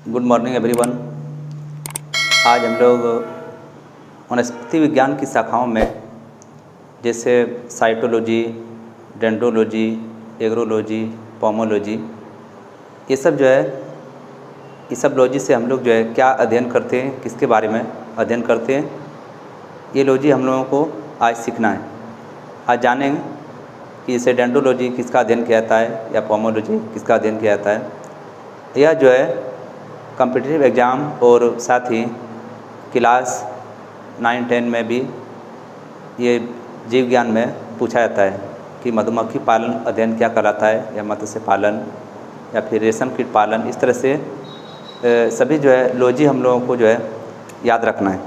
Good morning everyone. आज हम लोग वनस्पति विज्ञान की शाखाओं में जैसे साइटोलॉजी, डेंड्रोलॉजी, एग्रोलॉजी, पोमोलॉजी, ये सब लॉजी से हम लोग क्या अध्ययन करते हैं, किसके बारे में अध्ययन करते हैं, ये लॉजी हम लोगों को आज सीखना है। आज जानेंगे कि जैसे डेंड्रोलॉजी किसका अध्ययन किया जाता है या पोमोलॉजी किसका अध्ययन किया जाता है। यह कॉम्पिटिटिव एग्ज़ाम और साथ ही क्लास 9-10 में भी ये जीव विज्ञान में पूछा जाता है कि मधुमक्खी पालन अध्ययन क्या कहलाता है, या मत्स्य पालन या फिर रेशम कीट पालन। इस तरह से सभी लॉजी हम लोगों को याद रखना है।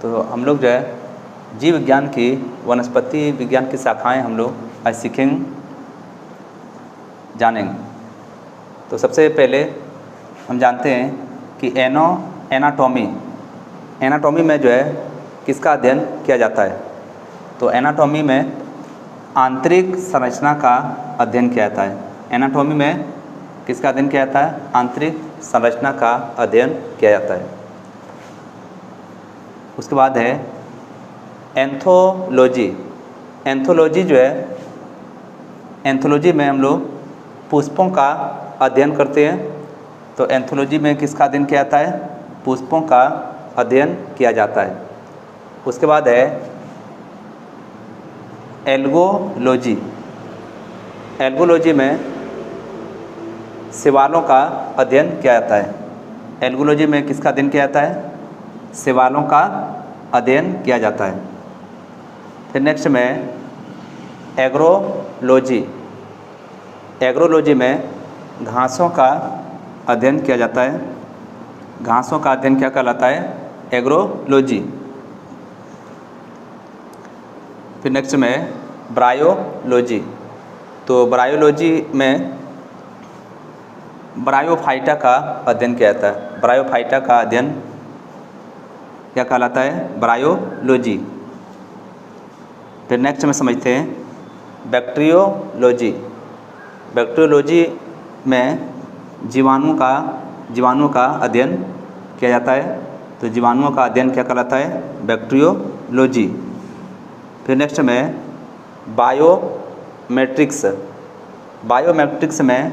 तो हम लोग जीव विज्ञान की, वनस्पति विज्ञान की शाखाएं हम लोग आज सीखेंगे, जानेंगे। तो सबसे पहले हम जानते हैं कि एनाटॉमी में किसका अध्ययन किया जाता है। तो एनाटॉमी में आंतरिक संरचना का अध्ययन किया जाता है। एनाटॉमी में किसका अध्ययन किया जाता है? आंतरिक संरचना का अध्ययन किया जाता है। उसके बाद है एंथोलॉजी। एंथोलॉजी में हम लोग पुष्पों का अध्ययन करते हैं। तो एंथोलॉजी में किसका अध्ययन किया जाता है? पुष्पों का अध्ययन किया जाता है। उसके बाद है एल्गोलॉजी। एल्गोलॉजी में शैवालों का अध्ययन किया जाता है। एल्गोलॉजी में किसका अध्ययन किया जाता है? शैवालों का अध्ययन किया जाता है। फिर नेक्स्ट में एग्रोलॉजी। एग्रोलॉजी में घासों का अध्ययन किया जाता है। घासों का अध्ययन क्या कहलाता है? एग्रोलॉजी। फिर नेक्स्ट में ब्रायोलॉजी। तो ब्रायोलॉजी में ब्रायोफाइटा का अध्ययन किया जाता है। ब्रायोफाइटा का अध्ययन क्या कहलाता है? ब्रायोलॉजी। फिर नेक्स्ट में समझते हैं बैक्टीरियोलॉजी। बैक्टीरियोलॉजी में जीवाणुओं का अध्ययन किया जाता है। तो जीवाणुओं का अध्ययन क्या कहलाता है? बैक्टीरियोलॉजी। फिर नेक्स्ट में बायोमेट्रिक्स। बायोमेट्रिक्स में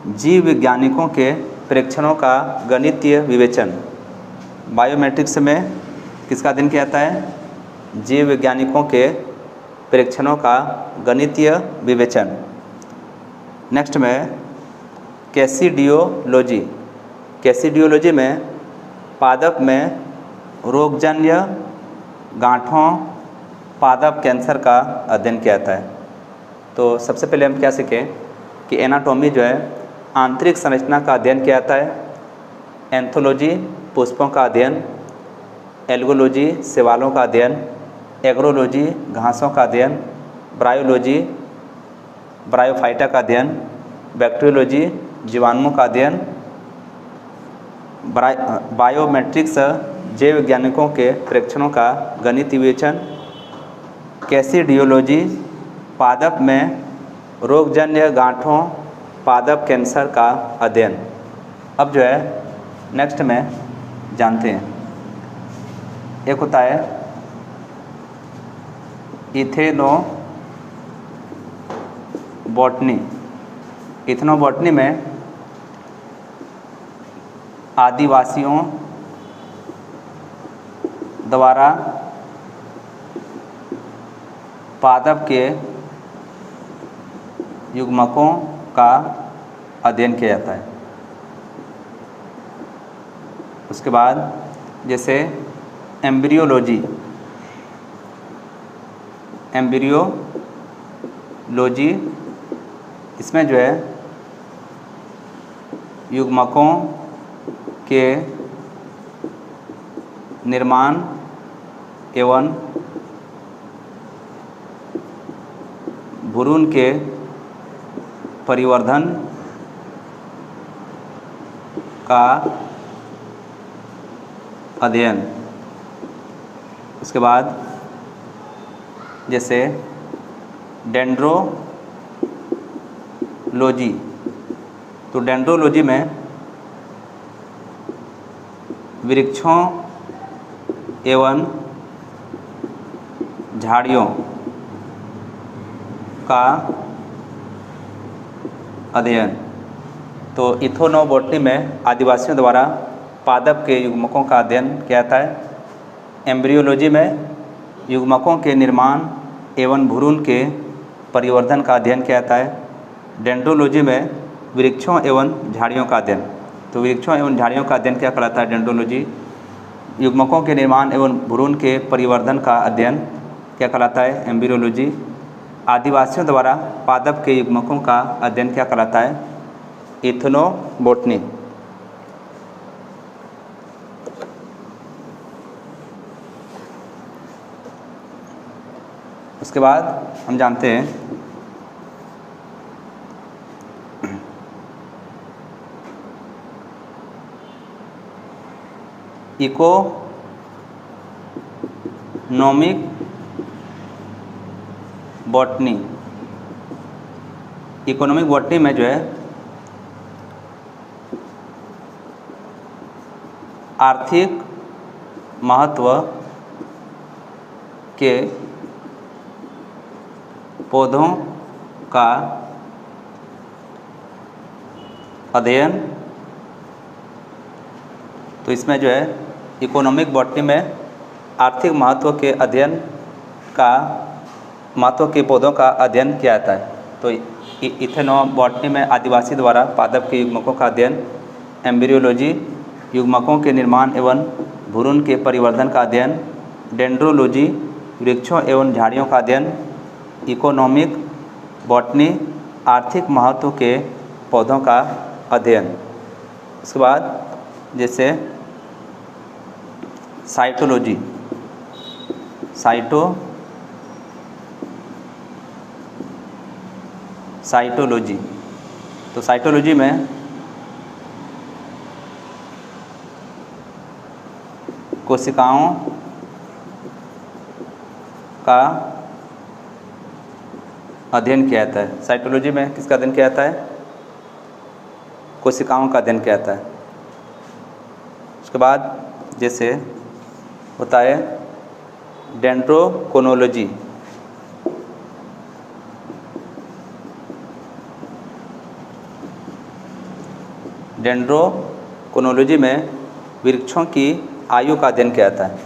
जीव वैज्ञानिकों के परीक्षणों का गणितीय विवेचन। बायोमेट्रिक्स में किसका अध्ययन किया जाता है? जीव वैज्ञानिकों के परीक्षणों का गणितीय विवेचन। नेक्स्ट में कैसिडियोलॉजी। कैसिडियोलॉजी में पादप में रोगजन्य गांठों, पादप कैंसर का अध्ययन किया जाता है। तो सबसे पहले हम क्या सीखें कि एनाटॉमी आंतरिक संरचना का अध्ययन किया जाता है। एंथोलॉजी पुष्पों का अध्ययन, एल्गोलॉजी शैवालों का अध्ययन, एग्रोलॉजी घासों का अध्ययन, ब्रायोलॉजी ब्रायोफाइटा का अध्ययन, बैक्टीरियोलॉजी जीवाणुओं का अध्ययन, बायोमेट्रिक्स जैव वैज्ञानिकों के परीक्षणों का गणितीय विवेचन, कैसिडियोलॉजी पादप में रोगजन्य गांठों, पादप कैंसर का अध्ययन। अब नेक्स्ट में जानते हैं, एक होता है इथेनोबॉटनी। इथेनोबॉटनी में आदिवासियों द्वारा पादप के युग्मकों का अध्ययन किया जाता है। उसके बाद जैसे एम्ब्रियोलॉजी। इसमें युग्मकों के निर्माण एवं भ्रूण के परिवर्धन का अध्ययन। उसके बाद जैसे डेंड्रोलॉजी। तो डेंड्रोलॉजी में वृक्षों एवं झाड़ियों का अध्ययन। तो इथोनोबोटनी में आदिवासियों द्वारा पादप के युग्मकों का अध्ययन किया जाता है। एम्ब्रियोलॉजी में युग्मकों के निर्माण एवं भ्रूण के परिवर्धन का अध्ययन किया जाता है। डेंड्रोलॉजी में वृक्षों एवं झाड़ियों का अध्ययन। तो वृक्षों एवं झाड़ियों का अध्ययन क्या कहलाता है? डेंड्रोलॉजी। युग्मकों के निर्माण एवं भ्रूण के परिवर्धन का अध्ययन क्या कहलाता है? एम्ब्रियोलॉजी। आदिवासियों द्वारा पादप के युग्मकों का अध्ययन क्या कहलाता है? इथनोबोटनी। उसके बाद हम जानते हैं इकोनॉमिक बॉटनी। इकोनॉमिक बॉटनी में जो है आर्थिक महत्व के पौधों का अध्ययन। तो इसमें जो है इकोनॉमिक बॉटनी में आर्थिक महत्व के अध्ययन का महत्व के पौधों का अध्ययन किया जाता है। तो इथेनोबॉटनी में आदिवासी द्वारा पादप के युग्मकों का अध्ययन। एम्ब्रियोलॉजी युग्मकों के निर्माण एवं भ्रूण के परिवर्धन का अध्ययन। डेंड्रोलॉजी वृक्षों एवं झाड़ियों का अध्ययन। इकोनॉमिक बॉटनी आर्थिक महत्व के पौधों का अध्ययन। उसके बाद जैसे साइटोलॉजी। साइटोलॉजी तो साइटोलॉजी में कोशिकाओं का अध्ययन किया जाता है। साइटोलॉजी में किसका अध्ययन किया जाता है? कोशिकाओं का अध्ययन किया जाता है। उसके बाद जैसे होता है डेंड्रोकोनोलॉजी। डेंड्रोकोनोलॉजी में वृक्षों की आयु का अध्ययन किया जाता है।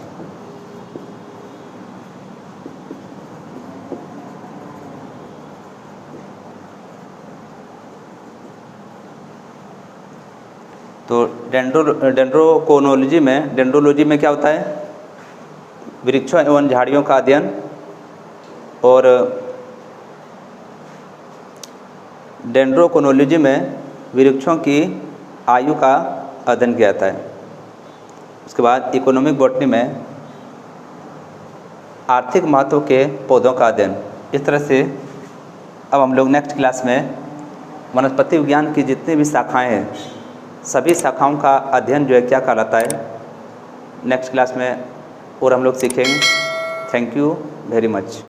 तो डेंड्रोकोनोलॉजी में क्या होता है? वृक्षों एवं झाड़ियों का अध्ययन। और डेंड्रोकोनोलॉजी में वृक्षों की आयु का अध्ययन किया जाता है। उसके बाद इकोनॉमिक बॉटनी में आर्थिक महत्व के पौधों का अध्ययन। इस तरह से अब हम लोग नेक्स्ट क्लास में वनस्पति विज्ञान की जितनी भी शाखाएं हैं सभी शाखाओं का अध्ययन जो है क्या कहलाता है, नेक्स्ट क्लास में और हम लोग सीखेंगे। Thank you very much.